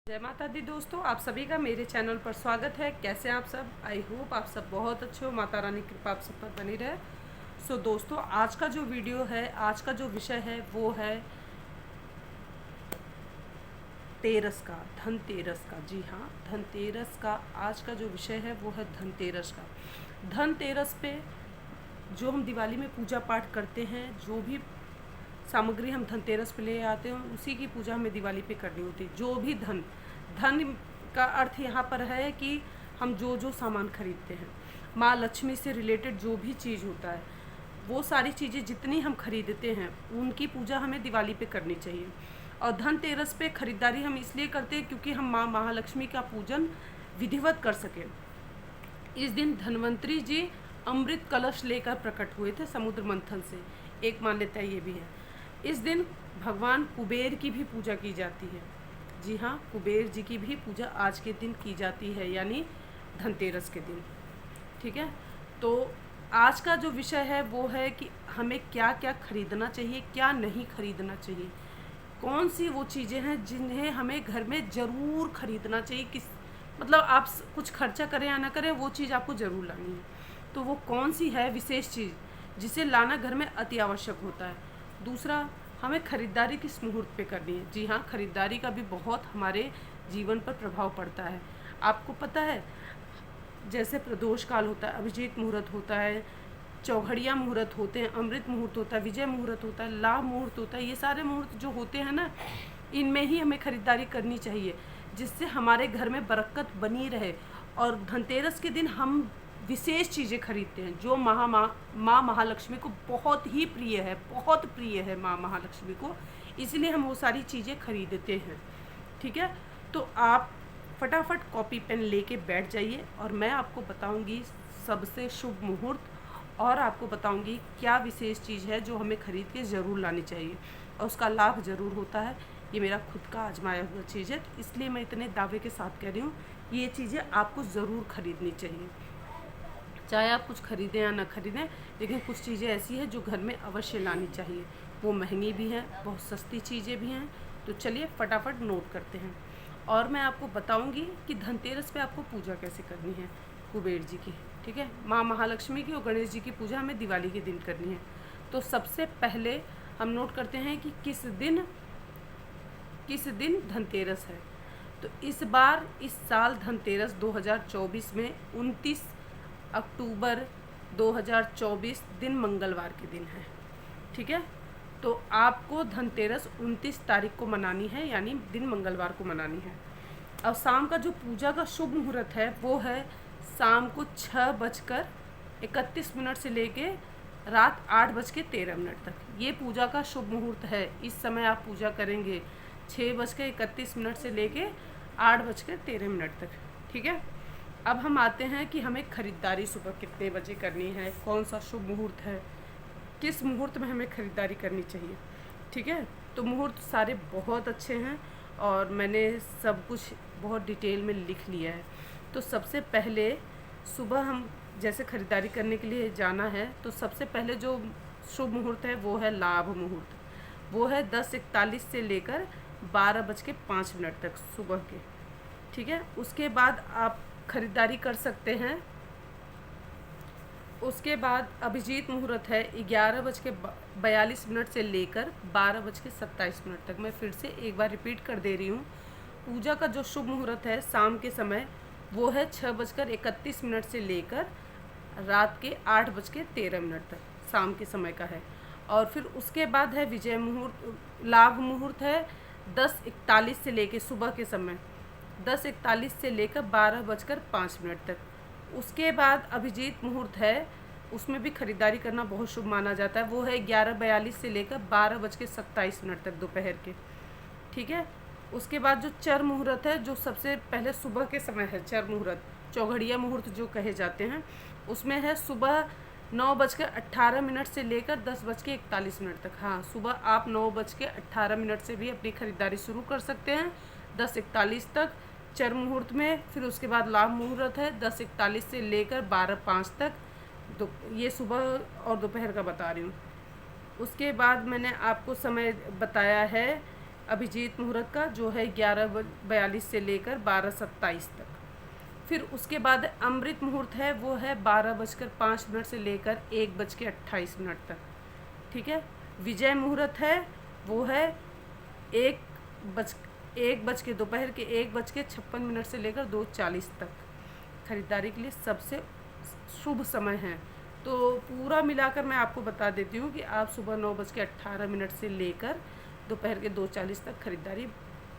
जय माता दी दोस्तों, आप सभी का मेरे चैनल पर स्वागत है। कैसे हैं आप सब? आई होप आप सब बहुत अच्छे हो। माता रानी की कृपा आप सब पर बनी रहे। सो दोस्तों, आज का जो वीडियो है, आज का जो विषय है वो है तेरस का, धनतेरस का। जी हाँ, धनतेरस का आज का जो विषय है वो है धनतेरस का। धनतेरस पे जो हम दिवाली में पूजा पाठ करते हैं, जो भी सामग्री हम धनतेरस पे ले आते हैं, उसी की पूजा हमें दिवाली पे करनी होती है। जो भी धन धन का अर्थ यहाँ पर है कि हम जो जो सामान खरीदते हैं, माँ लक्ष्मी से रिलेटेड जो भी चीज़ होता है, वो सारी चीज़ें जितनी हम खरीदते हैं उनकी पूजा हमें दिवाली पे करनी चाहिए। और धनतेरस पे खरीदारी हम इसलिए करते हैं क्योंकि हम माँ महालक्ष्मी का पूजन विधिवत कर सकें। इस दिन धन्वंतरी जी अमृत कलश लेकर प्रकट हुए थे समुद्र मंथन से, एक मान्यता ये भी है। इस दिन भगवान कुबेर की भी पूजा की जाती है। जी हाँ, कुबेर जी की भी पूजा आज के दिन की जाती है, यानी धनतेरस के दिन। ठीक है, तो आज का जो विषय है वो है कि हमें क्या क्या खरीदना चाहिए, क्या नहीं खरीदना चाहिए, कौन सी वो चीज़ें हैं जिन्हें हमें घर में ज़रूर खरीदना चाहिए। किस मतलब आप कुछ खर्चा करें या ना करें, वो चीज़ आपको ज़रूर लानी है। तो वो कौन सी है विशेष चीज़ जिसे लाना घर में अति आवश्यक होता है। दूसरा, हमें खरीदारी किस मुहूर्त पे करनी है। जी हाँ, खरीदारी का भी बहुत हमारे जीवन पर प्रभाव पड़ता है। आपको पता है, जैसे प्रदोष काल होता है, अभिजीत मुहूर्त होता है, चौघड़िया मुहूर्त होते हैं, अमृत मुहूर्त होता है, विजय मुहूर्त होता है, लाभ मुहूर्त होता है। ये सारे मुहूर्त जो होते हैं ना, इनमें ही हमें खरीदारी करनी चाहिए, जिससे हमारे घर में बरकत बनी रहे। और धनतेरस के दिन हम विशेष चीज़ें खरीदते हैं जो माँ महालक्ष्मी को बहुत ही प्रिय है, बहुत प्रिय है माँ महालक्ष्मी को, इसलिए हम वो सारी चीज़ें खरीदते हैं। ठीक है, तो आप फटाफट कॉपी पेन लेके बैठ जाइए और मैं आपको बताऊंगी सबसे शुभ मुहूर्त, और आपको बताऊंगी क्या विशेष चीज़ है जो हमें खरीद के ज़रूर लानी चाहिए और उसका लाभ ज़रूर होता है। ये मेरा खुद का आजमाया हुआ चीज़ है, तो इसलिए मैं इतने दावे के साथ कह रही हूँ, ये चीज़ें आपको ज़रूर खरीदनी चाहिए। चाहे आप कुछ खरीदें या ना खरीदें, लेकिन कुछ चीज़ें ऐसी हैं जो घर में अवश्य लानी चाहिए। वो महंगी भी हैं, बहुत सस्ती चीज़ें भी हैं। तो चलिए फटाफट नोट करते हैं, और मैं आपको बताऊंगी कि धनतेरस पे आपको पूजा कैसे करनी है कुबेर जी की। ठीक है, माँ महालक्ष्मी की और गणेश जी की पूजा हमें दिवाली के दिन करनी है। तो सबसे पहले हम नोट करते हैं कि किस दिन धनतेरस है। तो इस बार इस साल धनतेरस 2024 में 29 अक्टूबर 2024 दिन मंगलवार के दिन है। ठीक है, तो आपको धनतेरस 29 तारीख को मनानी है, यानी दिन मंगलवार को मनानी है। अब शाम का जो पूजा का शुभ मुहूर्त है वो है शाम को 6:31 से लेके रात 8:13 तक। ये पूजा का शुभ मुहूर्त है। इस समय आप पूजा करेंगे 6:31 से लेके 8:13 तक। ठीक है, अब हम आते हैं कि हमें खरीदारी सुबह कितने बजे करनी है, कौन सा शुभ मुहूर्त है, किस मुहूर्त में हमें खरीदारी करनी चाहिए। ठीक है, तो मुहूर्त सारे बहुत अच्छे हैं और मैंने सब कुछ बहुत डिटेल में लिख लिया है। तो सबसे पहले सुबह हम जैसे खरीदारी करने के लिए जाना है, तो सबसे पहले जो शुभ मुहूर्त है वो है लाभ मुहूर्त। वो है 10:41 से लेकर 12:05 तक सुबह के। ठीक है, उसके बाद आप खरीदारी कर सकते हैं। उसके बाद अभिजीत मुहूर्त है 11:42 से लेकर 12:27 तक। मैं फिर से एक बार रिपीट कर दे रही हूँ। पूजा का जो शुभ मुहूर्त है शाम के समय वो है 6:31 से लेकर रात के 8:13 तक शाम के समय का है। और फिर उसके बाद है विजय मुहूर्त, लाभ मुहूर्त है 10:41 से लेकर सुबह के समय 10:41 से लेकर 12:05 तक। उसके बाद अभिजीत मुहूर्त है, उसमें भी खरीदारी करना बहुत शुभ माना जाता है। वो है 11:42 से लेकर 12:27 तक दोपहर के। ठीक है, उसके बाद जो चर मुहूर्त है, जो सबसे पहले सुबह के समय है, चर मुहूर्त, चौघड़िया मुहूर्त जो कहे जाते हैं, उसमें है सुबह 9:18 से लेकर 10:41 तक। हाँ, सुबह आप 9:18 से भी अपनी खरीदारी शुरू कर सकते हैं 10:41 तक चर मुहूर्त में। फिर उसके बाद लाभ मुहूर्त है 10:41 से लेकर 12:05 तक। ये सुबह और दोपहर का बता रही हूँ। उसके बाद मैंने आपको समय बताया है अभिजीत मुहूर्त का जो है 11:42 से लेकर 12:27 तक। फिर उसके बाद अमृत मुहूर्त है, वो है 12:05 से लेकर 1:28 तक। ठीक है। विजय मुहूर्त है, वो है दोपहर के 1:56 से लेकर 2:40 तक। खरीदारी के लिए सबसे शुभ समय है। तो पूरा मिलाकर मैं आपको बता देती हूँ कि आप सुबह 9:18 से लेकर दोपहर के 2:40 तक खरीदारी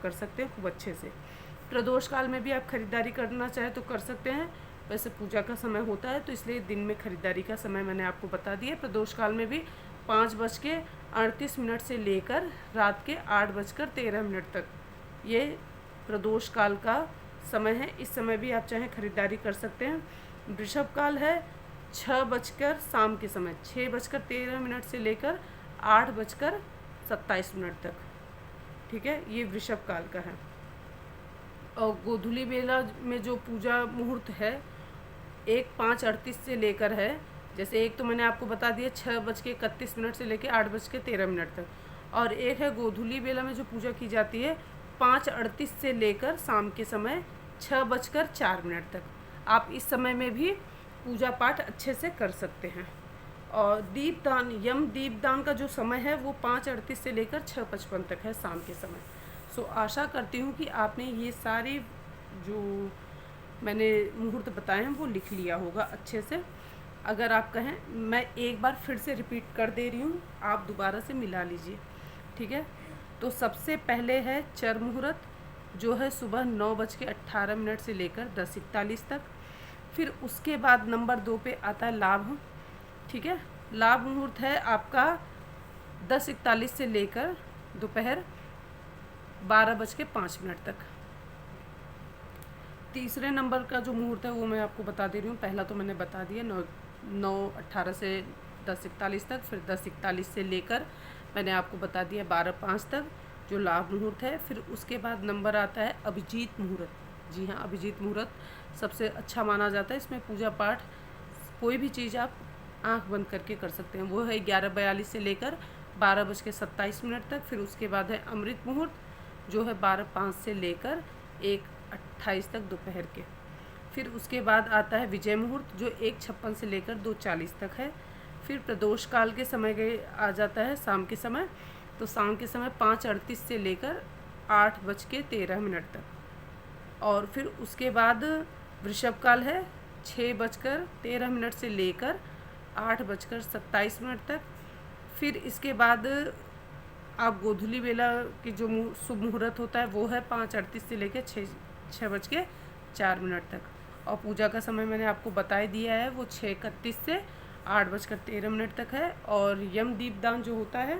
कर सकते हैं खूब अच्छे से। प्रदोष काल में भी आप खरीदारी करना चाहें तो कर सकते हैं। वैसे पूजा का समय होता है तो इसलिए दिन में खरीदारी का समय मैंने आपको बता दिया। प्रदोष काल में भी 5:38 से लेकर रात के 8:13 तक ये प्रदोष काल का समय है। इस समय भी आप चाहें खरीदारी कर सकते हैं। वृषभ काल है 6 शाम के समय 6:13 से लेकर 8:27 तक। ठीक है, ये वृषभ काल का है। और गोधूली बेला में जो पूजा मुहूर्त है 1:38 से लेकर है, जैसे एक तो मैंने आपको बता दिया 6:31 से लेकर 8:13 तक, और एक है गोधूली बेला में जो पूजा की जाती है 5:38 से लेकर शाम के समय 6:04 तक। आप इस समय में भी पूजा पाठ अच्छे से कर सकते हैं। और दीपदान, यम दीपदान का जो समय है वो 5:38 से लेकर 6:55 तक है शाम के समय। सो आशा करती हूँ कि आपने ये सारी जो मैंने मुहूर्त बताए हैं वो लिख लिया होगा अच्छे से। अगर आप कहें, मैं एक बार फिर से रिपीट कर दे रही हूँ, आप दोबारा से मिला लीजिए। ठीक है। तो सबसे पहले है चर मुहूर्त, जो है सुबह 9:18 से लेकर 10:41 तक। फिर उसके बाद नंबर 2 पे आता है लाभ। ठीक है। लाभ मुहूर्त है आपका 10:41 से लेकर दोपहर 12:05 तक। तीसरे नंबर का जो मुहूर्त है वो मैं आपको बता दे रही हूँ। पहला तो मैंने बता दिया 9:18 से 10:41 तक। फिर 10:41 से लेकर मैंने आपको बता दिया 12:05 तक जो लाभ मुहूर्त है। फिर उसके बाद नंबर आता है अभिजीत मुहूर्त। जी हाँ, अभिजीत मुहूर्त सबसे अच्छा माना जाता है। इसमें पूजा पाठ कोई भी चीज़ आप आंख बंद करके कर सकते हैं। वो है 11:42 से लेकर 12:27 तक। फिर उसके बाद है अमृत मुहूर्त, जो है 12:05 से लेकर 1:28 तक दोपहर के। फिर उसके बाद आता है विजय मुहूर्त, जो 1:56 से लेकर 2:40 तक है। फिर प्रदोष काल के समय के आ जाता है शाम के समय। तो शाम के समय 5:38 से लेकर 8:13 तक। और फिर उसके बाद वृषभ काल है 6:13 से लेकर 8:27 तक। फिर इसके बाद आप गोधूली बेला की जो शुभ मुहूर्त होता है वो है 5:38 से लेकर 6:04 तक। और पूजा का समय मैंने आपको बता दिया है, वो 6:31 से 8:13 तक है। और यम दीपदान जो होता है,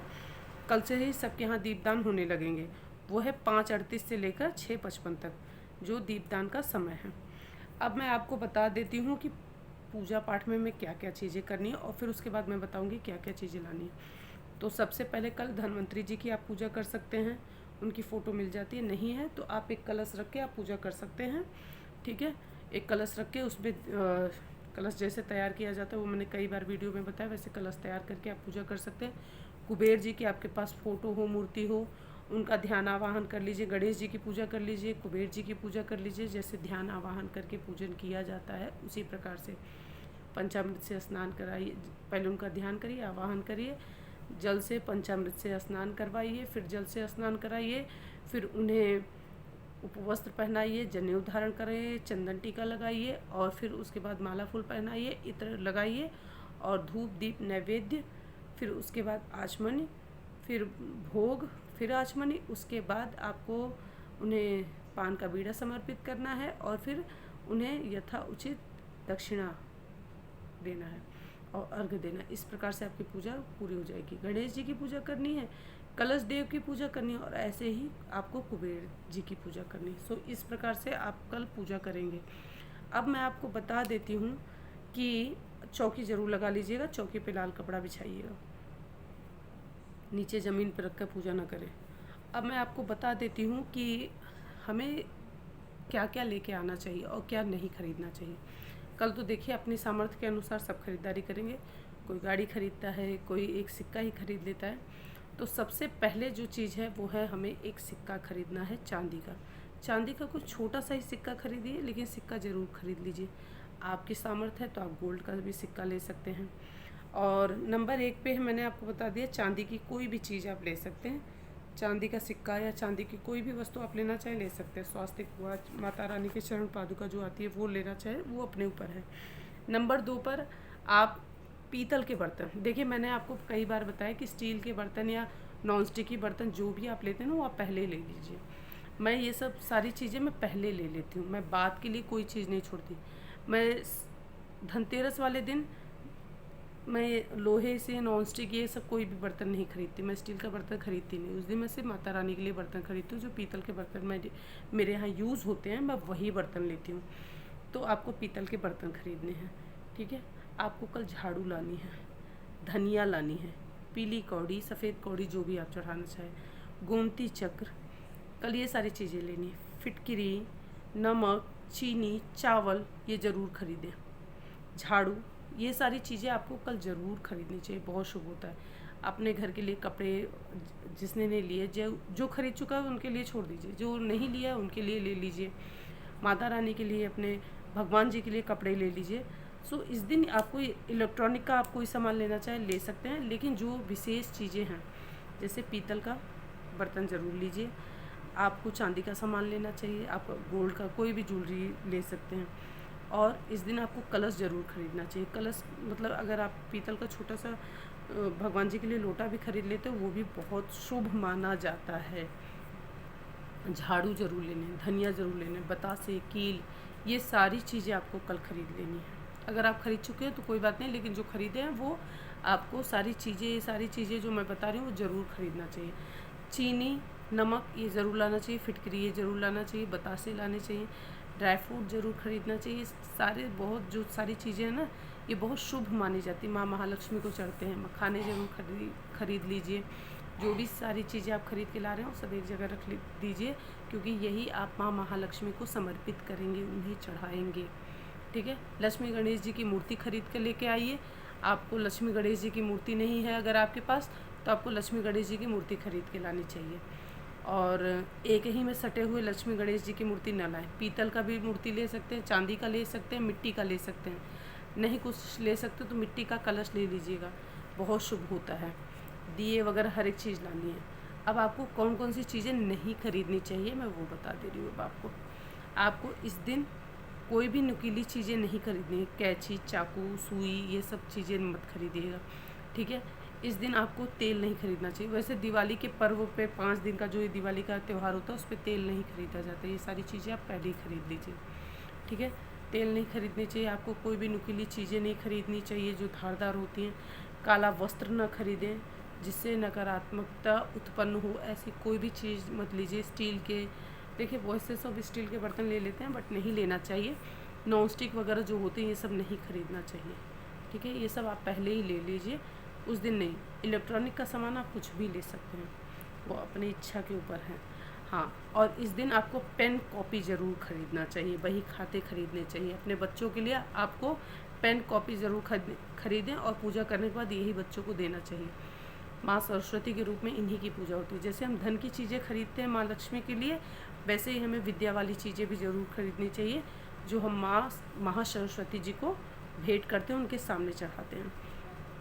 कल से ही सबके यहाँ दीपदान होने लगेंगे, वो है 5:38 से लेकर 6:55 तक जो दीपदान का समय है। अब मैं आपको बता देती हूँ कि पूजा पाठ में क्या क्या चीज़ें करनी है, और फिर उसके बाद मैं बताऊँगी क्या क्या चीज़ें लानी है। तो सबसे पहले कल धन्वंतरी जी की आप पूजा कर सकते हैं। उनकी फ़ोटो मिल जाती है, नहीं है तो आप एक कलश रख के आप पूजा कर सकते हैं। ठीक है। एक कलश रख के उसमें कलश जैसे तैयार किया जाता है वो मैंने कई बार वीडियो में बताया, वैसे कलश तैयार करके आप पूजा कर सकते हैं। कुबेर जी की आपके पास फ़ोटो हो, मूर्ति हो, उनका ध्यान आवाहन कर लीजिए। गणेश जी की पूजा कर लीजिए, कुबेर जी की पूजा कर लीजिए। जैसे ध्यान आवाहन करके पूजन किया जाता है उसी प्रकार से पंचामृत से स्नान कराइए। पहले उनका ध्यान करिए, आवाहन करिए, जल से पंचामृत से स्नान करवाइए, फिर जल से स्नान कराइए, फिर उन्हें उपवस्त्र पहनाइए, जनेऊ धारण कराइए, चंदन टीका लगाइए, और फिर उसके बाद माला फूल पहनाइए, इत्र लगाइए, और धूप दीप नैवेद्य, फिर उसके बाद आचमनी, फिर भोग, फिर आचमनी। उसके बाद आपको उन्हें पान का बीड़ा समर्पित करना है, और फिर उन्हें यथा उचित दक्षिणा देना है और अर्घ्य देना। इस प्रकार से आपकी पूजा पूरी हो जाएगी। गणेश जी की पूजा करनी है, कलश देव की पूजा करनी है, और ऐसे ही आपको कुबेर जी की पूजा करनी है। सो इस प्रकार से आप कल पूजा करेंगे। अब मैं आपको बता देती हूँ कि चौकी ज़रूर लगा लीजिएगा, चौकी पे लाल कपड़ा बिछाइएगा, नीचे ज़मीन पर रख कर पूजा ना करें। अब मैं आपको बता देती हूँ कि हमें क्या क्या लेके आना चाहिए और क्या नहीं खरीदना चाहिए। कल तो देखिए अपनी सामर्थ्य के अनुसार सब खरीदारी करेंगे। कोई गाड़ी खरीदता है, कोई एक सिक्का ही खरीद लेता है, तो सबसे पहले जो चीज़ है वो है हमें एक सिक्का खरीदना है चांदी का। चांदी का कुछ छोटा सा ही सिक्का खरीदिए, लेकिन सिक्का ज़रूर खरीद लीजिए। आपकी सामर्थ्य है तो आप गोल्ड का भी सिक्का ले सकते हैं। और नंबर 1 पे मैंने आपको बता दिया, चांदी की कोई भी चीज़ आप ले सकते हैं। चांदी का सिक्का या चांदी की कोई भी वस्तु आप लेना चाहें ले सकते हैं। स्वास्तिक हुआ, माता रानी के चरण पादुका जो आती है वो लेना चाहें, वो अपने ऊपर है। नंबर 2 पर आप पीतल के बर्तन, देखिए मैंने आपको कई बार बताया कि स्टील के बर्तन या नॉन स्टिक की बर्तन जो भी आप लेते हैं ना वो आप पहले ले लीजिए। मैं ये सब सारी चीज़ें मैं पहले ले लेती हूँ, मैं बाद के लिए कोई चीज़ नहीं छोड़ती। मैं धनतेरस वाले दिन मैं लोहे से, नॉन स्टिक ये सब कोई भी बर्तन नहीं खरीदती, मैं स्टील का बर्तन खरीदती नहीं। उस दिन मैं सिर्फ माता रानी के लिए बर्तन खरीदती हूँ। जो पीतल के बर्तन मेरे यहाँ यूज़ होते हैं, मैं वही बर्तन लेती हूँ। तो आपको पीतल के बर्तन खरीदने हैं, ठीक है। आपको कल झाड़ू लानी है, धनिया लानी है, पीली कौड़ी, सफ़ेद कौड़ी जो भी आप चढ़ाना चाहें, गोमती चक्र, कल ये सारी चीज़ें लेनी है। फिटकिरी, नमक, चीनी, चावल ये ज़रूर खरीदें। झाड़ू, ये सारी चीज़ें आपको कल ज़रूर खरीदनी चाहिए, बहुत शुभ होता है। अपने घर के लिए कपड़े जिसने नहीं लिए, जो खरीद चुका है उनके लिए छोड़ दीजिए, जो नहीं लिया उनके लिए ले लीजिए। माता रानी के लिए, अपने भगवान जी के लिए कपड़े ले लीजिए। सो इस दिन आपको इलेक्ट्रॉनिक का आप कोई सामान लेना चाहे ले सकते हैं, लेकिन जो विशेष चीज़ें हैं जैसे पीतल का बर्तन ज़रूर लीजिए। आपको चांदी का सामान लेना चाहिए, आप गोल्ड का कोई भी ज्वेलरी ले सकते हैं। और इस दिन आपको कलश ज़रूर खरीदना चाहिए। कलश मतलब अगर आप पीतल का छोटा सा भगवान जी के लिए लोटा भी खरीद लेते हो वो भी बहुत शुभ माना जाता है। झाड़ू ज़रूर लेने, धनिया ज़रूर लेने, बतासे, कील, ये सारी चीज़ें आपको कल खरीद लेनी है। अगर आप खरीद चुके हैं तो कोई बात नहीं, लेकिन जो खरीदे हैं वो आपको सारी चीज़ें जो मैं बता रही हूँ वो ज़रूर खरीदना चाहिए। चीनी, नमक ये ज़रूर लाना चाहिए, फिटकरी ये ज़रूर लाना चाहिए, बतासे लाने चाहिए, ड्राई फ्रूट ज़रूर खरीदना चाहिए। जो सारी चीज़ें हैं ना ये बहुत शुभ मानी जाती है, माँ महालक्ष्मी को चढ़ते हैं। मखाने ज़रूर खरीद लीजिए। जो भी सारी चीज़ें आप खरीद के ला रहे हो सब एक जगह रख दीजिए, क्योंकि यही आप माँ महालक्ष्मी को समर्पित करेंगे, उन्हें चढ़ाएंगे, ठीक है। लक्ष्मी गणेश जी की मूर्ति खरीद कर लेके आइए। आपको लक्ष्मी गणेश जी की मूर्ति नहीं है अगर आपके पास, तो आपको लक्ष्मी गणेश जी की मूर्ति खरीद के लानी चाहिए। और एक ही में सटे हुए लक्ष्मी गणेश जी की मूर्ति न लाएं। पीतल का भी मूर्ति ले सकते हैं, चांदी का ले सकते हैं, मिट्टी का ले सकते हैं। नहीं कुछ ले सकते तो मिट्टी का कलश ले लीजिएगा, बहुत शुभ होता है। दिए वगैरह हर एक चीज़ लानी है। अब आपको कौन कौन सी चीज़ें नहीं खरीदनी चाहिए मैं वो बता दे रही हूँ। अब आपको इस दिन कोई भी नुकीली चीज़ें नहीं खरीदनी है। कैंची, चाकू, सुई ये सब चीज़ें मत खरीदिएगा, ठीक है। इस दिन आपको तेल नहीं खरीदना चाहिए। वैसे दिवाली के पर्व पे 5 दिन का जो ये दिवाली का त्यौहार होता है उस पर तेल नहीं खरीदा जाता। ये सारी चीज़ें आप पहले ही खरीद लीजिए, ठीक है। तेल नहीं खरीदनी चाहिए आपको, कोई भी नुकीली चीज़ें नहीं खरीदनी चाहिए जो धारदार होती हैं। काला वस्त्र न खरीदें जिससे नकारात्मकता उत्पन्न हो, ऐसी कोई भी चीज़ मत लीजिए। स्टील के, देखिए बहुत से सब स्टील के बर्तन ले लेते हैं बट नहीं लेना चाहिए। नॉन स्टिक वगैरह जो होते हैं ये सब नहीं खरीदना चाहिए, ठीक है। ये सब आप पहले ही ले लीजिए, उस दिन नहीं। इलेक्ट्रॉनिक का सामान आप कुछ भी ले सकते हैं, वो अपनी इच्छा के ऊपर है। हाँ, और इस दिन आपको पेन कॉपी ज़रूर खरीदना चाहिए, बही खाते खरीदने चाहिए। अपने बच्चों के लिए आपको पेन कॉपी ज़रूर खरीदें और पूजा करने के बाद यही बच्चों को देना चाहिए। माँ सरस्वती के रूप में इन्हीं की पूजा होती है। जैसे हम धन की चीज़ें खरीदते हैं माँ लक्ष्मी के लिए, वैसे ही हमें विद्या वाली चीज़ें भी ज़रूर खरीदनी चाहिए जो हम माँ महासरस्वती जी को भेंट करते हैं, उनके सामने चढ़ाते हैं।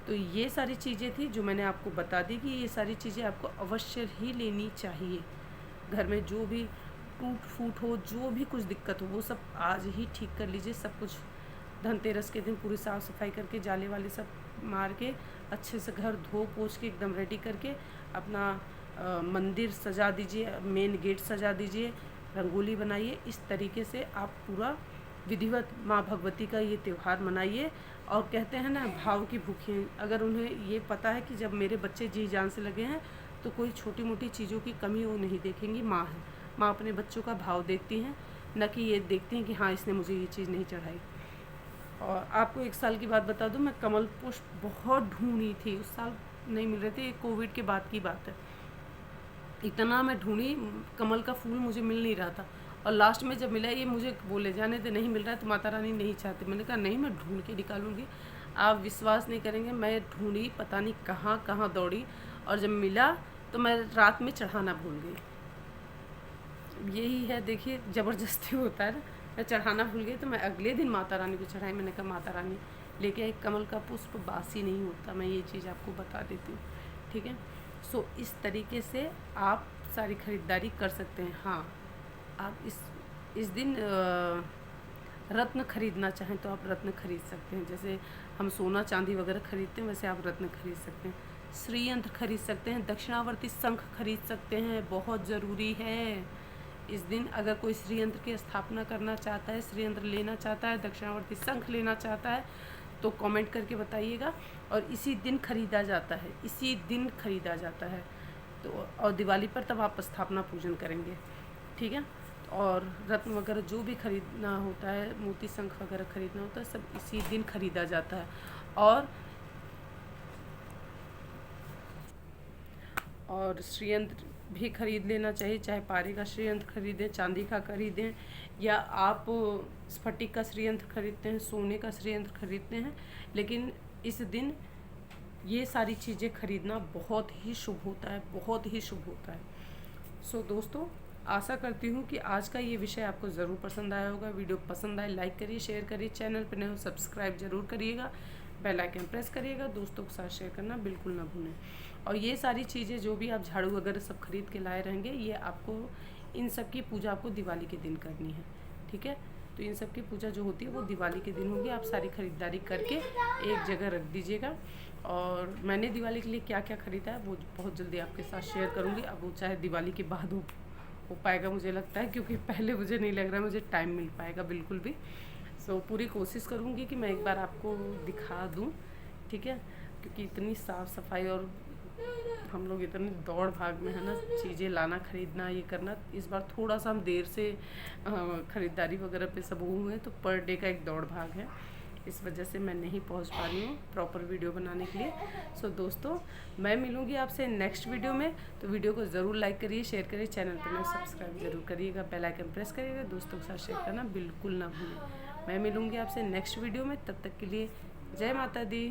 तो ये सारी चीज़ें थी जो मैंने आपको बता दी कि ये सारी चीज़ें आपको अवश्य ही लेनी चाहिए। घर में जो भी टूट फूट हो, जो भी कुछ दिक्कत हो, वो सब आज ही ठीक कर लीजिए। सब कुछ धनतेरस के दिन पूरी साफ़ सफाई करके, जाले वाले सब मार के, अच्छे से घर धो पोछ के एकदम रेडी करके अपना मंदिर सजा दीजिए, मेन गेट सजा दीजिए, रंगोली बनाइए। इस तरीके से आप पूरा विधिवत माँ भगवती का ये त्यौहार मनाइए। और कहते हैं ना, भाव की भूखी, अगर उन्हें ये पता है कि जब मेरे बच्चे जी जान से लगे हैं तो कोई छोटी मोटी चीज़ों की कमी वो नहीं देखेंगी। माँ है, माँ अपने बच्चों का भाव देखती हैं, न कि ये देखती हैं कि हाँ इसने मुझे ये चीज़ नहीं चढ़ाई। और आपको एक साल की बात बता दूं, मैं कमल पुष्प बहुत ढूंढी थी, उस साल नहीं मिल रहे थे, कोविड के बाद की बात है। इतना मैं ढूंढी, कमल का फूल मुझे मिल नहीं रहा था। और लास्ट में जब मिला, ये मुझे बोले जाने दे नहीं मिल रहा है तो माता रानी नहीं चाहती। मैंने कहा नहीं, मैं ढूंढ के निकालूंगी। आप विश्वास नहीं करेंगे, मैं ढूंढी, पता नहीं कहाँ कहाँ दौड़ी और जब मिला तो मैं रात में चढ़ाना भूल गई। यही है, देखिए ज़बरदस्ती होता है ना। मैं चढ़ाना भूल गई तो मैं अगले दिन माता रानी को चढ़ाई। मैंने कहा माता रानी लेके एक कमल का पुष्प बासी नहीं होता, मैं ये चीज़ आपको बता देती हूँ, ठीक है। सो इस तरीके से आप सारी ख़रीदारी कर सकते हैं। हाँ, आप इस दिन रत्न खरीदना चाहें तो आप रत्न खरीद सकते हैं। जैसे हम सोना चांदी वगैरह खरीदते हैं, वैसे आप रत्न खरीद सकते हैं। श्रीयंत्र खरीद सकते हैं, दक्षिणावर्ती शंख खरीद सकते हैं, बहुत ज़रूरी है। इस दिन अगर कोई श्रीयंत्र की स्थापना करना चाहता है, श्रीयंत्र लेना चाहता है, दक्षिणावर्ती शंख लेना चाहता है तो कमेंट करके बताइएगा। और इसी दिन खरीदा जाता है, इसी दिन खरीदा जाता है। तो और दिवाली पर तब आप स्थापना पूजन करेंगे, ठीक है। और रत्न वगैरह जो भी खरीदना होता है, मोती शंख वगैरह खरीदना होता है, सब इसी दिन खरीदा जाता है। और श्रीयंत्र भी खरीद लेना चाहिए, चाहे पारे का श्रीयंत्र खरीदें, चांदी का खरीदें, या आप स्फटिक का श्रीयंत्र खरीदते हैं, सोने का श्रीयंत्र खरीदते हैं, लेकिन इस दिन ये सारी चीज़ें खरीदना बहुत ही शुभ होता है, बहुत ही शुभ होता है। सो दोस्तों, आशा करती हूँ कि आज का ये विषय आपको ज़रूर पसंद आया होगा। वीडियो पसंद आए लाइक करिए, शेयर करिए, चैनल पर नए हो सब्सक्राइब जरूर करिएगा, बेल आइकन प्रेस करिएगा, दोस्तों के साथ शेयर करना बिल्कुल ना भूलें। और ये सारी चीज़ें जो भी आप झाड़ू वगैरह सब खरीद के लाए रहेंगे, ये आपको इन सब की पूजा आपको दिवाली के दिन करनी है, ठीक है। तो इन सब की पूजा जो होती है वो दिवाली के दिन होगी। आप सारी खरीदारी करके एक जगह रख दीजिएगा। और मैंने दिवाली के लिए क्या क्या ख़रीदा है वो बहुत जल्दी आपके साथ शेयर करूँगी। अब वो चाहे दिवाली के बाद हो पाएगा मुझे लगता है, क्योंकि पहले मुझे नहीं लग रहा है मुझे टाइम मिल पाएगा बिल्कुल भी। सो पूरी कोशिश करूँगी कि मैं एक बार आपको दिखा दूँ, ठीक है। क्योंकि इतनी साफ़ सफाई और हम लोग इतनी दौड़ भाग में है ना, चीज़ें लाना खरीदना ये करना, इस बार थोड़ा सा हम देर से ख़रीदारी वगैरह पे सब हुए हैं, तो पर डे का एक दौड़ भाग है, इस वजह से मैं नहीं पहुंच पा रही हूँ प्रॉपर वीडियो बनाने के लिए। सो दोस्तों, मैं मिलूँगी आपसे नेक्स्ट वीडियो में। तो वीडियो को ज़रूर लाइक करिए, शेयर करिए, चैनल पर नए सब्सक्राइब जरूर करिएगा, बेल आइकन प्रेस करिएगा, दोस्तों के साथ शेयर करना बिल्कुल ना भूलें। मैं मिलूँगी आपसे नेक्स्ट वीडियो में, तब तक के लिए जय माता दी।